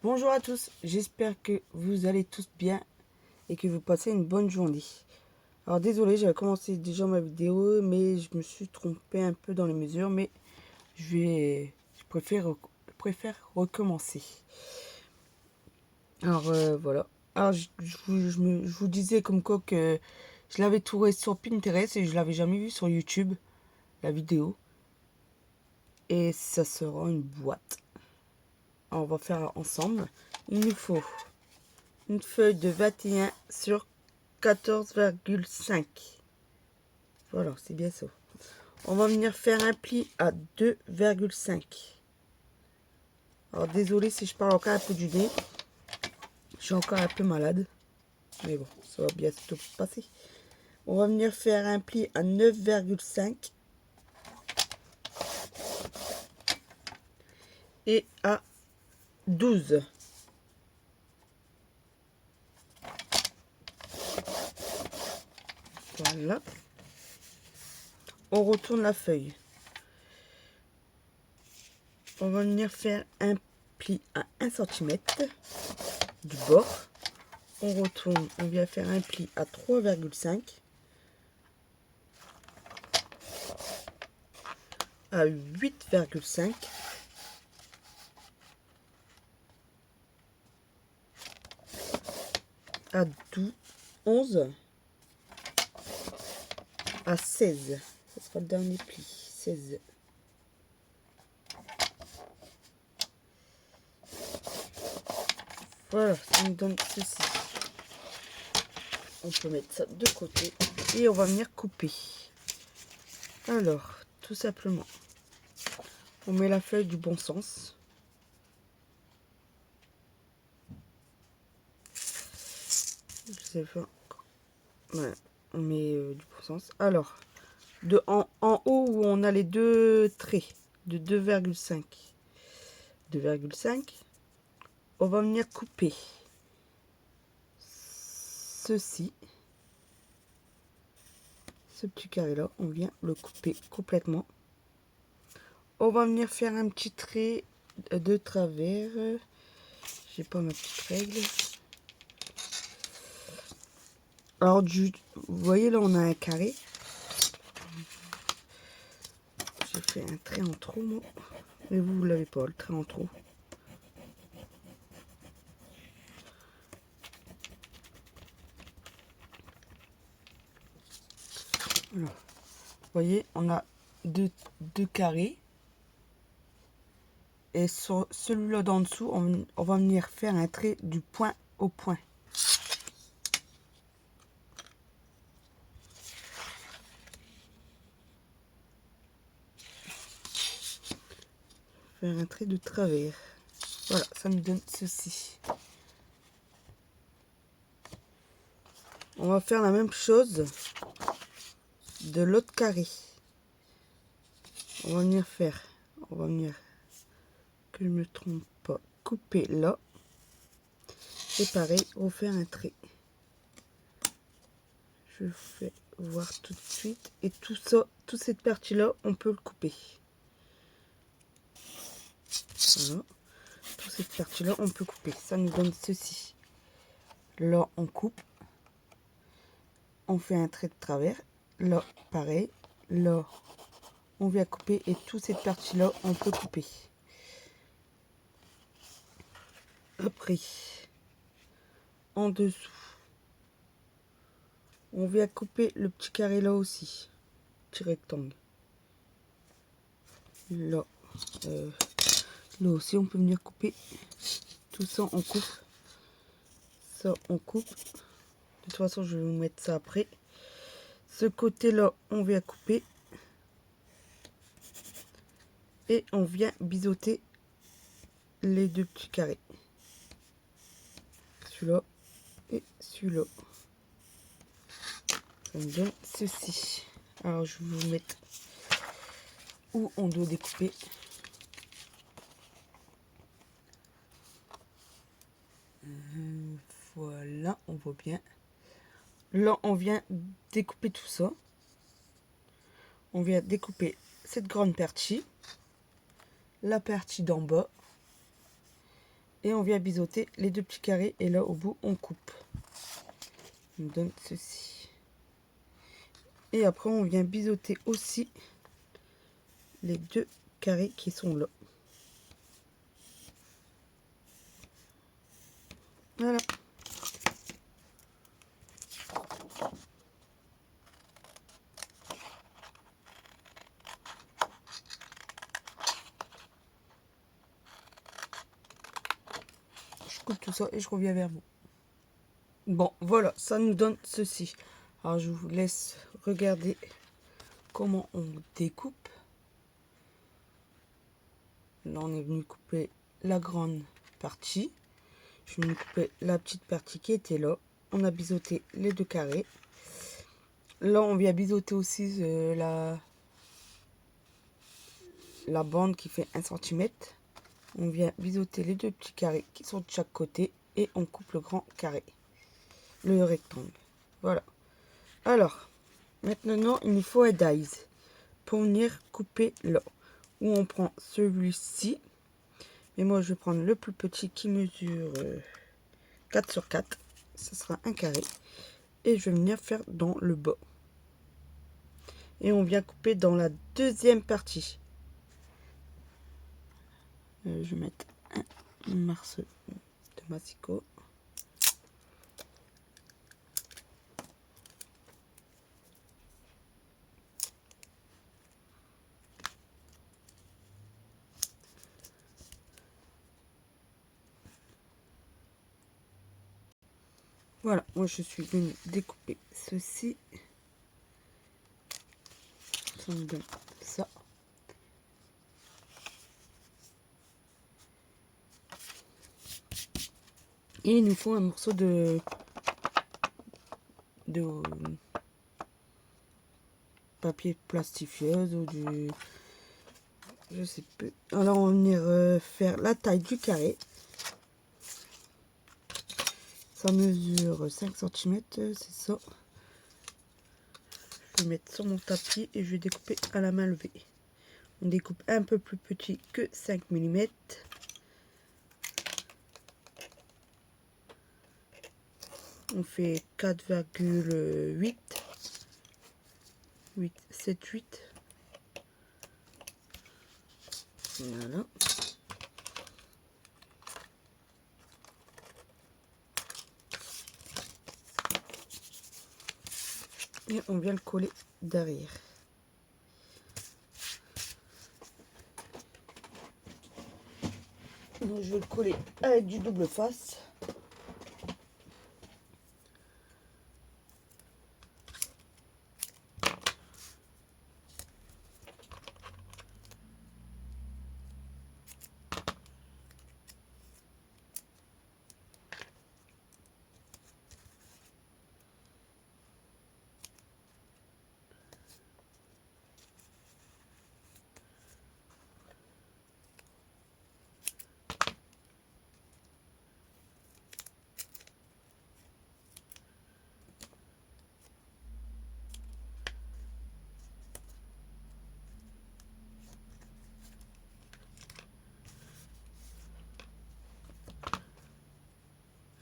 Bonjour à tous, j'espère que vous allez tous bien et que vous passez une bonne journée. Alors désolé, j'avais commencé déjà ma vidéo, mais je me suis trompé un peu dans les mesures, mais je préfère recommencer. Alors voilà. Alors je vous disais comme quoi que je l'avais trouvé sur Pinterest et je l'avais jamais vu sur YouTube, la vidéo. Et ça sera une boîte. Alors, on va faire ensemble. Il nous faut une feuille de 21 sur 14,5. Voilà, c'est bien ça. On va venir faire un pli à 2,5. Alors désolé si je parle encore un peu du nez. Je suis encore un peu malade. Mais bon, ça va bientôt passer. On va venir faire un pli à 9,5. Et à 12. Voilà. On retourne la feuille. On va venir faire un pli à 1 cm du bord. On retourne, on vient faire un pli à 3,5, à 8,5, à 12, 11, à 16. Ce sera le dernier pli, 16. Voilà, ça nous donne ceci. On peut mettre ça de côté et on va venir couper. Alors, tout simplement, on met la feuille du bon sens. Je sais pas. Voilà, on met du bon sens. Alors, en haut où on a les deux traits de 2,5. 2,5. On va venir couper ceci. Ce petit carré là, on vient le couper complètement. On va venir faire un petit trait de travers. J'ai pas ma petite règle. Alors vous voyez là, on a un carré. J'ai fait un trait en trop, moi. Mais vous l'avez pas, le trait en trop. Voilà. Vous voyez, on a deux carrés. Et sur celui-là d'en dessous, on va venir faire un trait du point au point. Faire un trait de travers. Voilà, ça me donne ceci. On va faire la même chose de l'autre carré. On va venir que je me trompe pas, couper là. Et pareil, refaire un trait. Je fais voir tout de suite. Et tout ça, toute cette partie-là, on peut le couper. Voilà. Toute cette partie-là, on peut couper. Ça nous donne ceci. Là, on coupe. On fait un trait de travers. Là, pareil. Là, on vient couper. Et toute cette partie-là, on peut couper. Après, en dessous, on vient couper le petit carré là aussi. Petit rectangle. Là, là aussi, on peut venir couper. Tout ça, on coupe. Ça, on coupe. De toute façon, je vais vous mettre ça après. Ce côté-là, on vient couper. Et on vient biseauter les deux petits carrés. Celui-là et celui-là. Ça me donne ceci. Alors, je vais vous mettre où on doit découper. Voilà, on voit bien. Là, on vient découper tout ça. On vient découper cette grande partie, la partie d'en bas Et on vient biseauter les 2 petits carrés. Et là, au bout, on coupe. On donne ceci. Et après, on vient biseauter aussi les 2 carrés qui sont là. Voilà. Je coupe tout ça et je reviens vers vous. Bon, voilà, ça nous donne ceci. Alors, je vous laisse regarder comment on découpe. Là, on est venu couper la grande partie. Je suis venu couper la petite partie qui était là. On a biseauté les 2 carrés. Là, on vient biseauter aussi la bande qui fait 1 cm. On vient biseauter les 2 petits carrés qui sont de chaque côté. Et on coupe le grand carré. Le rectangle. Voilà. Alors, maintenant, il nous faut un dies pour venir couper là. Où on prend celui-ci. Et moi, je vais prendre le plus petit qui mesure 4 sur 4. Ce sera un carré. Et je vais venir faire dans le bas. Et on vient couper dans la deuxième partie. Je vais mettre un morceau de massicot. Voilà, moi je suis venue découper ceci. Ça me donne ça. Et il nous faut un morceau de papier plastifieuse ou du... je sais plus. Alors on va venir faire la taille du carré. Ça mesure 5 cm, c'est ça. Je vais mettre sur mon tapis et je vais découper à la main levée. On découpe un peu plus petit que 5 mm. On fait 4,8. 7, 8. Voilà. Et on vient le coller derrière. Donc je vais le coller avec du double face.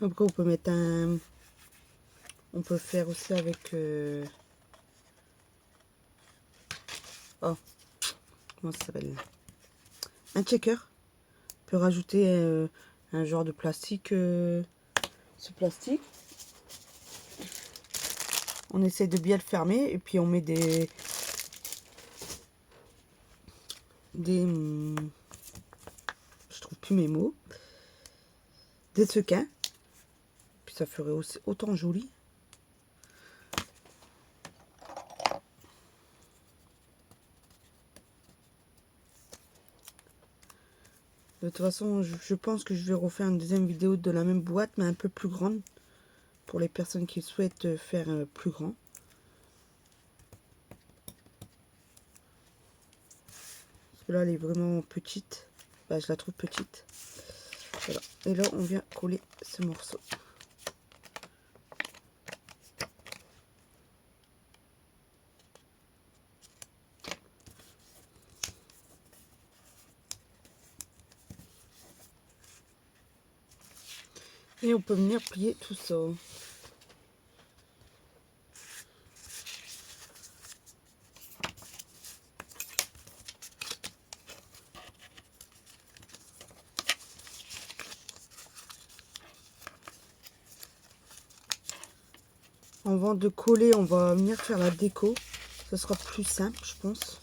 Après on peut mettre un... on peut faire aussi avec... oh, comment ça s'appelle? Un checker. On peut rajouter un genre de plastique. Ce plastique. On essaie de bien le fermer et puis on met des je trouve plus mes mots, des sequins, puis ça ferait aussi autant joli. De toute façon, je pense que je vais refaire une deuxième vidéo de la même boîte mais un peu plus grande pour les personnes qui souhaitent faire plus grand. Parce que là elle est vraiment petite, bah, je la trouve petite. Voilà. Et là on vient coller ce morceau. Et on peut venir plier tout ça. Avant de coller, on va venir faire la déco. Ce sera plus simple, je pense.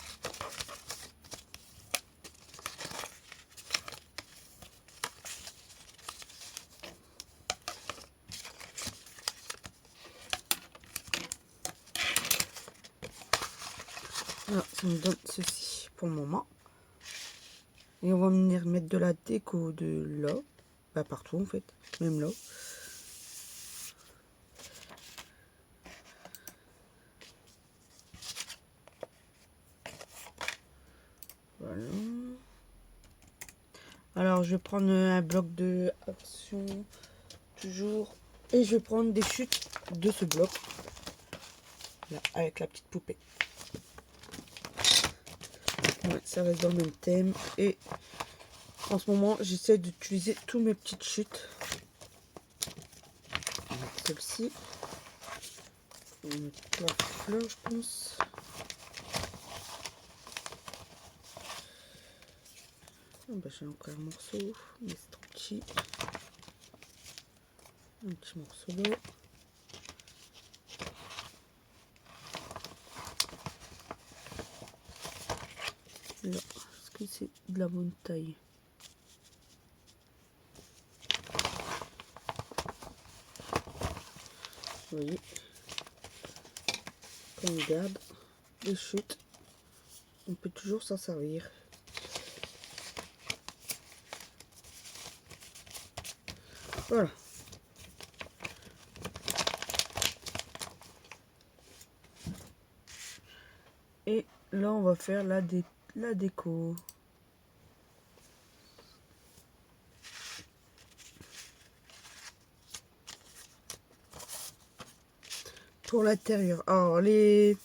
Voilà, ça me donne ceci pour le moment. Et on va venir mettre de la déco de là. Bah partout en fait, même là. Voilà. Alors je vais prendre un bloc de action toujours. Et je vais prendre des chutes de ce bloc. Là, avec la petite poupée. Ouais, ça reste dans le même thème. Et en ce moment, j'essaie d'utiliser tous mes petites chutes. On va mettre celle-ci. On va mettre la fleur, je pense. Ah bah, j'ai encore un morceau, mais c'est trop petit. Un petit morceau là. Là, est-ce que c'est de la bonne taille? Vous voyez, quand on garde les chutes, on peut toujours s'en servir. Voilà. Et là, on va faire la déco. Pour l'intérieur. Alors, les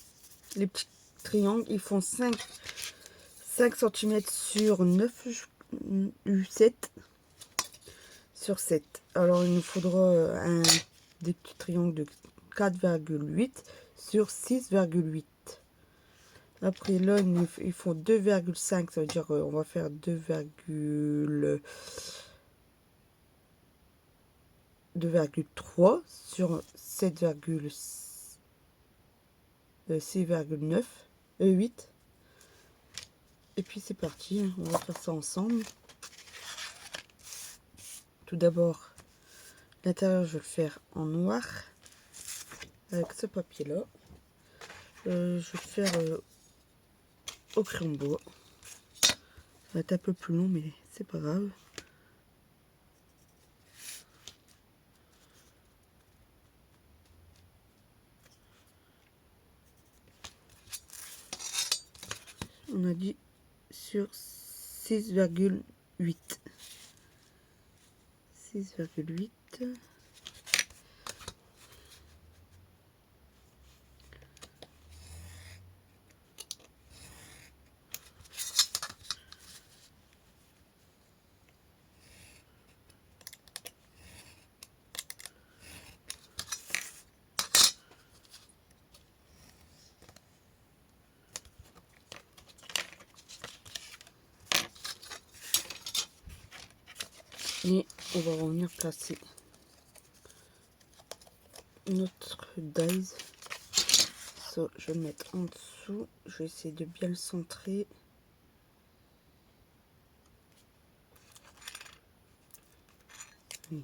petits triangles, ils font 5 cm sur 9, 7 sur 7. Alors, il nous faudra des petits triangles de 4,8 sur 6,8. Après, là, ils font 2,5. Ça veut dire on va faire 2,3 sur 7,6,9 8. Et puis c'est parti, on va faire ça ensemble. Tout d'abord, l'intérieur, je vais le faire en noir avec ce papier là. Je vais le faire au crayon bois. Ça va être un peu plus long, mais c'est pas grave. On a dit sur 6,8. 6,8. Et on va revenir placer notre dies. Ça, je vais le mettre en dessous. Je vais essayer de bien le centrer. Oui.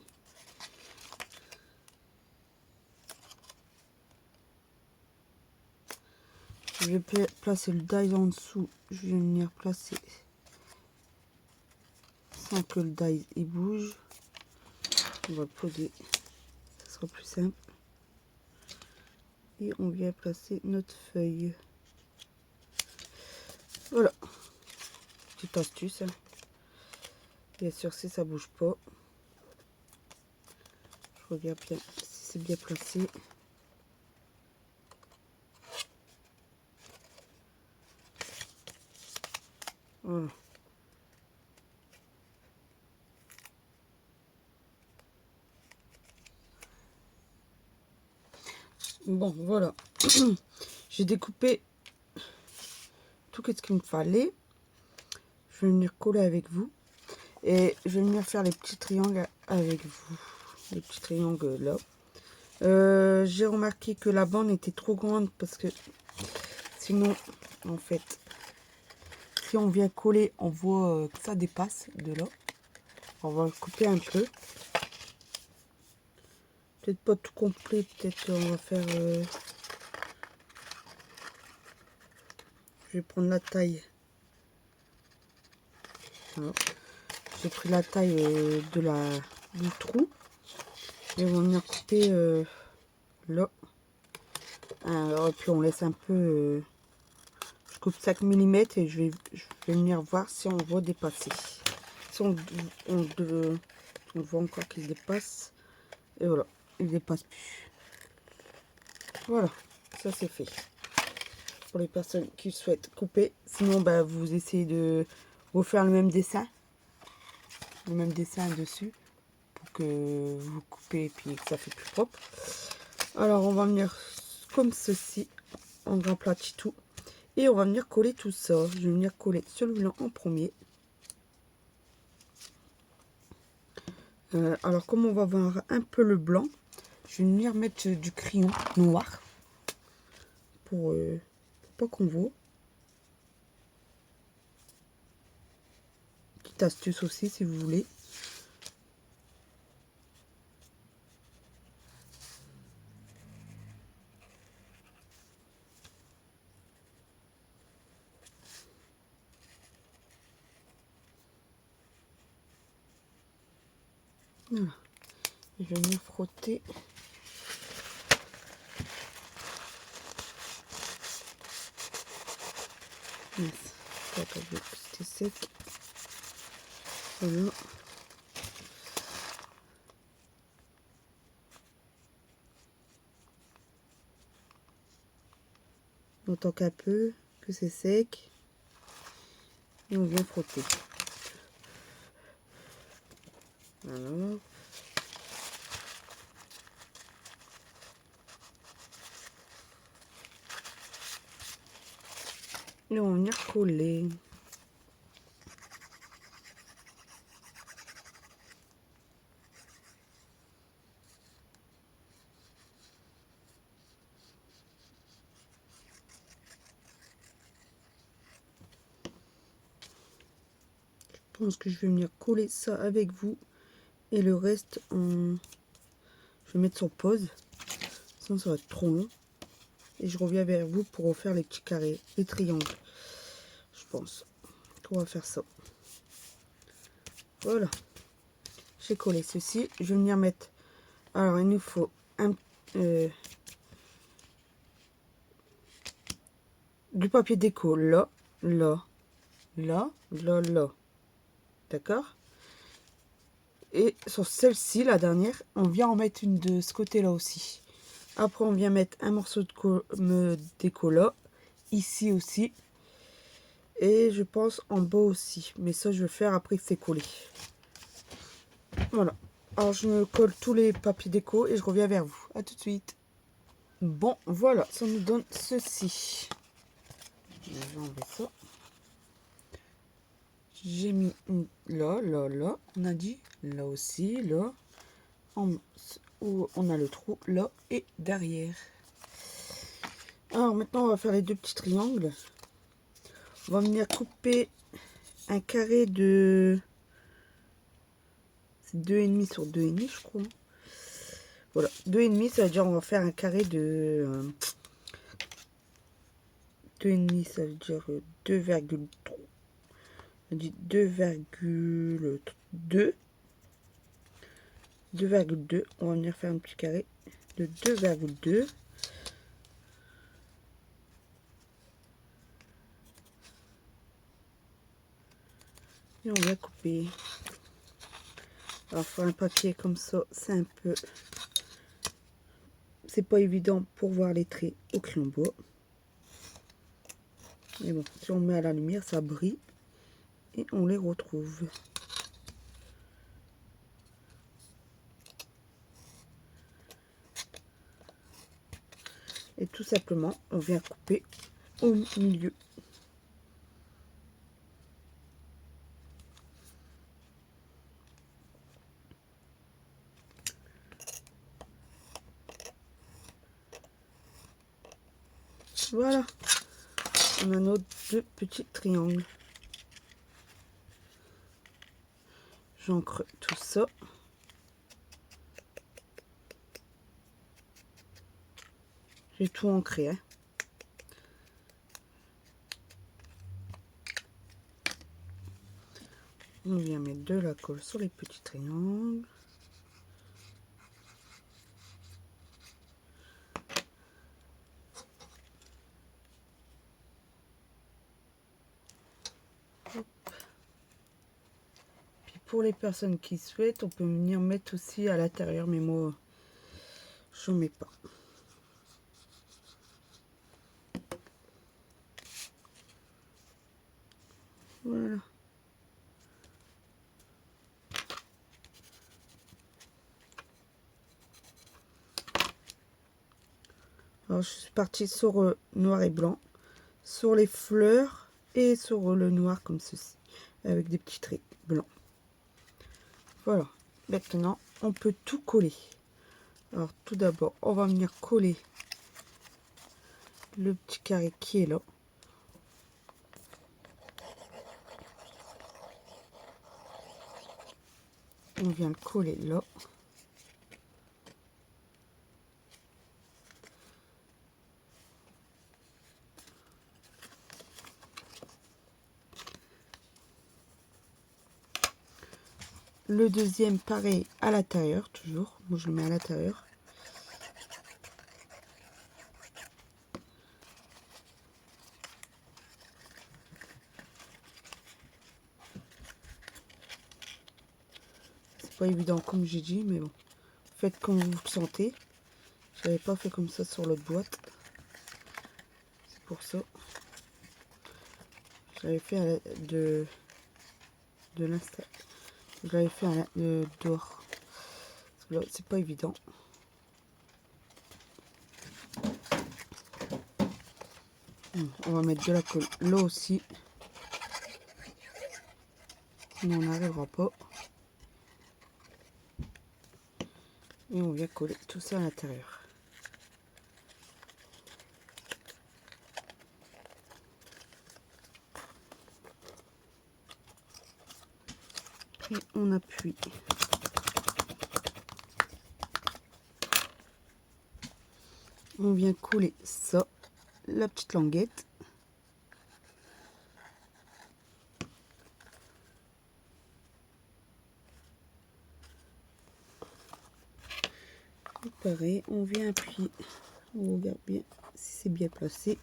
Je vais placer le die en dessous. Je vais venir placer sans que le die il bouge. On va le poser. Ça sera plus simple. Et on vient placer notre feuille. Voilà. Petite astuce. Hein. Bien sûr, si ça bouge pas. Je regarde bien si c'est bien placé. Voilà. Bon, voilà. J'ai découpé tout ce qu'il me fallait. Je vais venir coller avec vous. Et je vais venir faire les petits triangles avec vous. Les petits triangles là. J'ai remarqué que la bande était trop grande parce que sinon, en fait, si on vient coller, on voit que ça dépasse de là. On va le couper un peu. Peut-être pas tout complet, peut-être on va faire... je vais prendre la taille. Voilà. J'ai pris la taille du trou. Et on va venir couper là. Alors, et puis on laisse un peu... je coupe 5 mm et je vais venir voir si on va dépasser. Si on voit encore qu'il dépasse. Et voilà, il dépasse plus. Voilà, ça c'est fait. Pour les personnes qui souhaitent couper. Sinon, bah, vous essayez de refaire le même dessin. Le même dessin dessus. Pour que vous coupez et puis que ça fait plus propre. Alors, on va venir comme ceci. On aplatit tout. Et on va venir coller tout ça. Je vais venir coller celui-là en premier. Alors, comme on va voir un peu le blanc, je vais venir mettre du crayon noir. Pour pas qu'on voit. Petite astuce aussi si vous voulez. Voilà. Je vais venir frotter. C'était sec. Voilà. Autant qu'un peu, que c'est sec. Et on vient frotter. Alors. Et on va venir coller. Je pense que je vais venir coller ça avec vous. Et le reste, je vais mettre sur pause. Sinon, ça va être trop long. Et je reviens vers vous pour refaire les petits carrés, les triangles. Je pense qu'on va faire ça. Voilà. J'ai collé ceci. Je vais venir mettre... alors, il nous faut du papier déco là, là, là, là, là. D'accord? Et sur celle-ci, la dernière, on vient en mettre une de ce côté-là aussi. Après, on vient mettre un morceau de déco là, ici aussi. Et je pense en bas aussi. Mais ça, je vais faire après que c'est collé. Voilà. Alors, je me colle tous les papiers déco et je reviens vers vous. À tout de suite. Bon, voilà. Ça nous donne ceci. Je vais enlever ça. J'ai mis là, là, là. On a dit là aussi, là. Où on a le trou là et derrière. Alors maintenant, on va faire les deux petits triangles. On va venir couper un carré de... c'est 2,5 sur 2,5 je crois. Voilà, 2,5, ça veut dire on va faire un carré de 2,5, ça veut dire 2,3. On dit 2,2. 2,2. On va venir faire un petit carré de 2,2. Et on va couper. Alors faire un papier comme ça, c'est un peu... c'est pas évident pour voir les traits au crayon bois. Mais bon, si on met à la lumière, ça brille. Et on les retrouve. Et tout simplement, on vient couper au milieu. Voilà, on a nos deux petits triangles. J'ancre tout ça. J'ai tout ancré, hein. On vient mettre de la colle sur les petits triangles. Hop. Puis pour les personnes qui souhaitent, on peut venir mettre aussi à l'intérieur, mais moi, je mets pas. Voilà. Alors, je suis partie sur noir et blanc, sur les fleurs et sur le noir comme ceci, avec des petits traits blancs. Voilà. Maintenant, on peut tout coller. Alors, tout d'abord, on va venir coller le petit carré qui est là. On vient le coller là. Le deuxième, pareil, à l'intérieur, toujours. Moi, je le mets à l'intérieur. C'est pas évident, comme j'ai dit, mais bon. Faites comme vous le sentez. Je n'avais pas fait comme ça sur l'autre boîte. C'est pour ça. J'avais fait de l'insta. Je l'avais fait dehors. C'est pas évident. On va mettre de la colle là aussi. Sinon on n'arrivera pas. Et on vient coller tout ça à l'intérieur. Et on appuie. On vient coller ça, la petite languette. Et pareil, on vient appuyer. On regarde bien si c'est bien placé.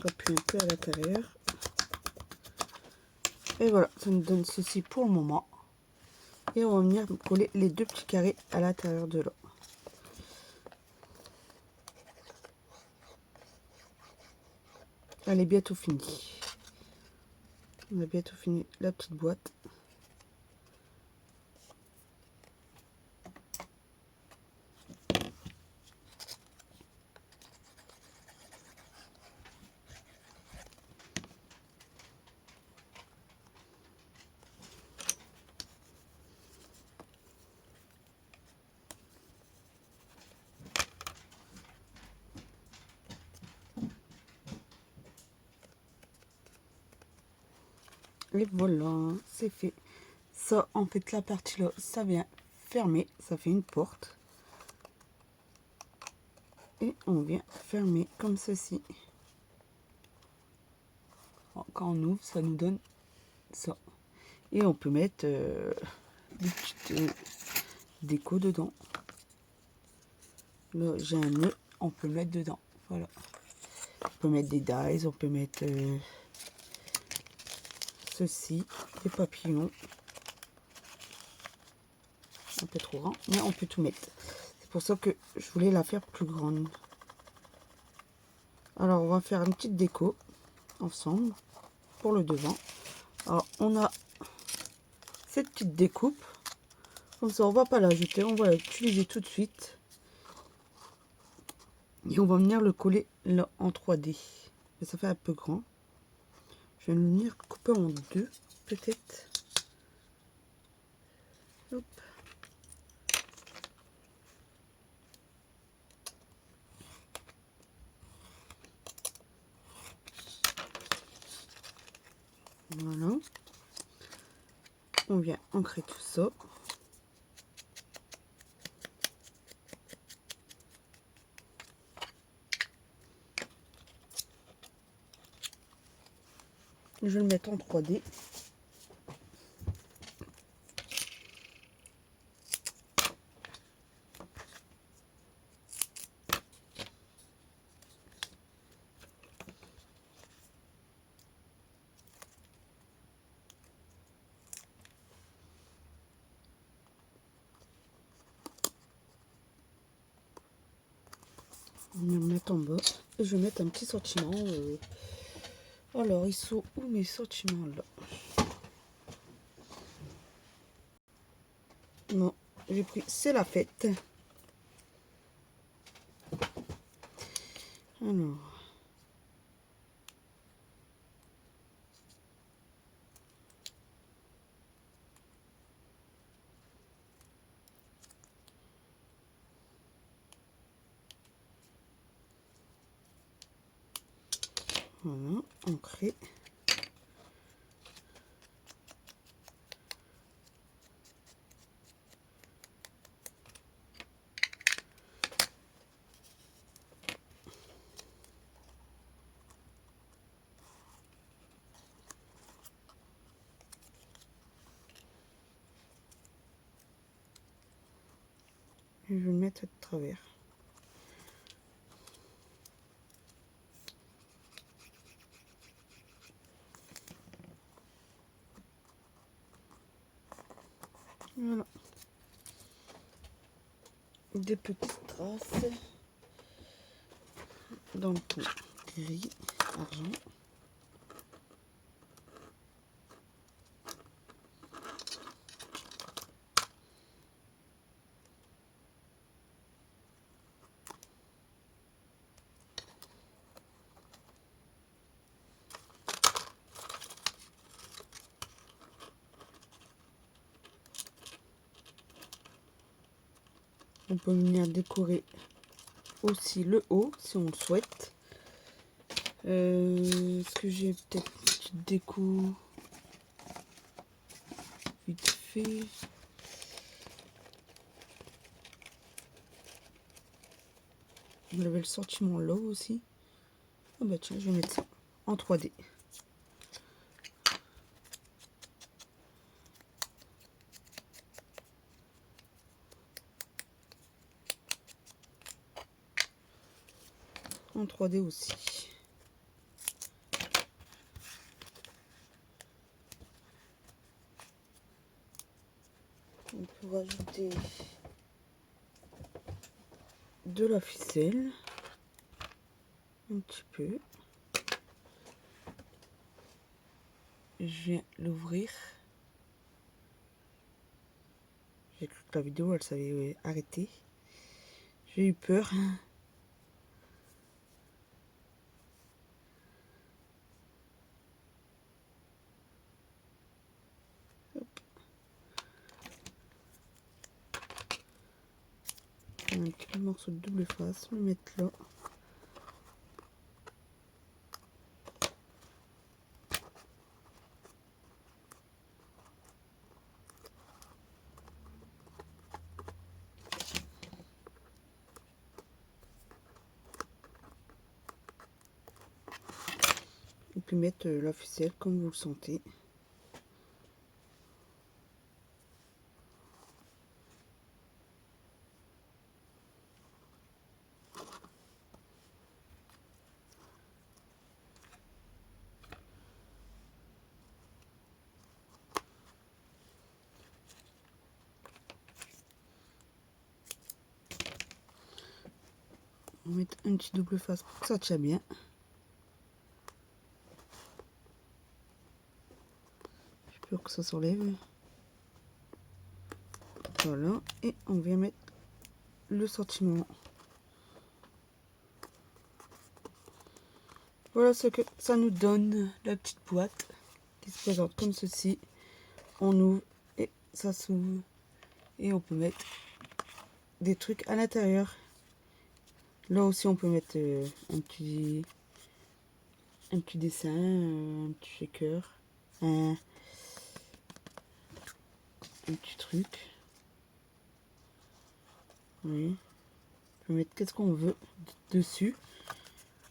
J'appuie un peu à l'intérieur. Et voilà, ça nous donne ceci pour le moment. Et on va venir coller les deux petits carrés à l'intérieur de là. Elle est bientôt finie. On a bientôt fini la petite boîte. Et voilà, c'est fait. Ça, en fait, la partie là, ça vient fermer. Ça fait une porte. Et on vient fermer comme ceci. Quand on ouvre, ça nous donne ça. Et on peut mettre des petites déco dedans. Là, j'ai un nœud, on peut mettre dedans. Voilà. On peut mettre des dies, on peut mettre ceci, des papillons. Un peu trop grand, mais on peut tout mettre. C'est pour ça que je voulais la faire plus grande. Alors, on va faire une petite déco ensemble pour le devant. Alors, on a cette petite découpe. Comme ça, on va pas la jeter, on va l'utiliser tout de suite. Et on va venir le coller là en 3D. Mais ça fait un peu grand. Je vais venir couper en deux, peut-être. Hop. Voilà. On vient ancrer tout ça. Je vais le mettre en 3D. On va le mettre en bas. Et je vais mettre un petit sortiment. Alors, ils sont où mes sortiments là? Non, j'ai pris C'est la fête. Alors. Voilà, ancré. Je vais le mettre de travers. Voilà. Des petites traces dans le ton gris, argent. On peut venir décorer aussi le haut si on le souhaite. Est-ce que j'ai peut-être une petite déco vite fait? Vous avez le sentiment là aussi. Ah bah tiens, je vais mettre ça en 3D. En 3D aussi. On peut rajouter de la ficelle. Un petit peu. Je viens l'ouvrir. J'ai cru que la vidéo elle s'avait arrêté. J'ai eu peur. Un petit morceau de double face, le mettre là. Et puis mettre la ficelle comme vous le sentez. On va mettre un petit double face pour que ça tient bien. J'ai peur que ça s'enlève. Voilà, et on vient mettre le sentiment. Voilà ce que ça nous donne, la petite boîte qui se présente comme ceci. On ouvre et ça s'ouvre. Et on peut mettre des trucs à l'intérieur. Là aussi on peut mettre un petit dessin, un petit shaker, un petit truc. Oui. On peut mettre qu'est-ce qu'on veut dessus.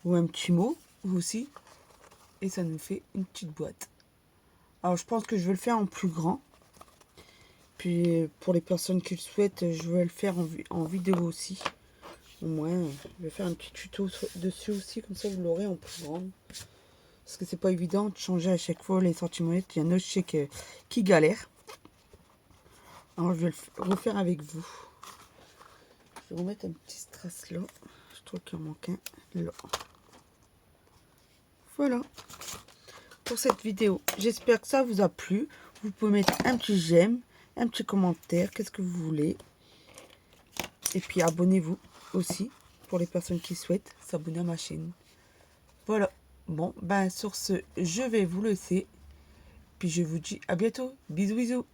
Ou un petit mot aussi. Et ça nous fait une petite boîte. Alors je pense que je vais le faire en plus grand. Puis pour les personnes qui le souhaitent, je vais le faire en vidéo aussi. Au moins, je vais faire un petit tuto dessus aussi, comme ça vous l'aurez en plus grand. Parce que c'est pas évident de changer à chaque fois les centimètres. Il y en a, je sais, qui galèrent. Alors je vais le refaire avec vous. Je vais remettre un petit strass là. Je trouve qu'il en manque un là. Voilà pour cette vidéo. J'espère que ça vous a plu. Vous pouvez mettre un petit j'aime, un petit commentaire, qu'est-ce que vous voulez. Et puis abonnez-vous aussi pour les personnes qui souhaitent s'abonner à ma chaîne. Voilà. Bon, ben sur ce, je vais vous laisser. Puis je vous dis à bientôt. Bisous, bisous.